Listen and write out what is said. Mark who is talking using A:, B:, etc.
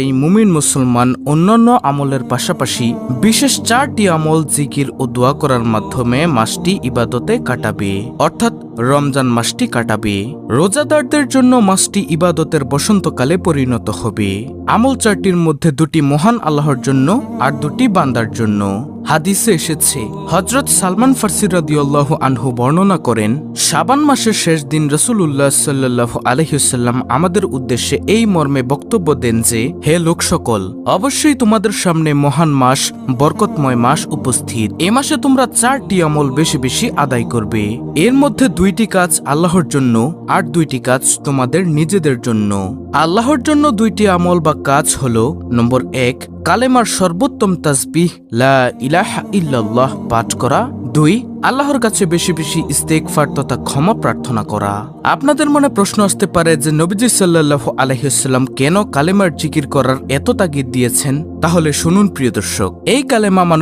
A: এই মুমিন মুসলমান অন্যান্য আমলের পাশাপাশি বিশেষ 4টি আমল জিকির ও দোয়া করার মাধ্যমে মাসটি ইবাদতে কাটাবে, অর্থাৎ রমজান মাসটি কাটাবে। রোজাদারদের জন্য মাসটি ইবাদতের বসন্তকালে পরিণত হবে। আমল 4টির মধ্যে 2টি মহান আল্লাহর জন্য আর 2টি বান্দার জন্য। হাদিসে এসেছে, হযরত সালমান ফারসি রাদিয়াল্লাহু আনহু বর্ণনা করেন, শাবান মাসের শেষ দিন রাসূলুল্লাহ সাল্লাল্লাহু আলাইহি ওয়াসাল্লাম আমাদের উদ্দেশ্যে এই মর্মে বক্তব্য দেন যে, হে লোক সকল, অবশ্যই তোমাদের সামনে মহান মাস, বরকতময় মাস উপস্থিত। এ মাসে তোমরা 4টি আমল বেশি বেশি আদায় করবে। এর মধ্যে 2টি কাজ আল্লাহর জন্য আর 2টি কাজ তোমাদের নিজেদের জন্য। আল্লাহর জন্য 2টি আমল বা কাজ হলো, নম্বর 1, কালেমার সর্বোত্তম তাসবিহ লা ইলাহা ইল্লাল্লাহ পাঠ করা। 2, আল্লাহর কাছে বেশি বেশি ইস্তেগফার তথা ক্ষমা প্রার্থনা করা। আপনাদের মনে প্রশ্ন আসতে পারে যে নবীজি সাল্লাল্লাহু আলাইহি ওয়াসাল্লাম কেন কালেমার জিকির করার এত তাগিদ দিয়েছেন? তাহলে শুনুন প্রিয় দর্শক, এই কালেমা মানুষ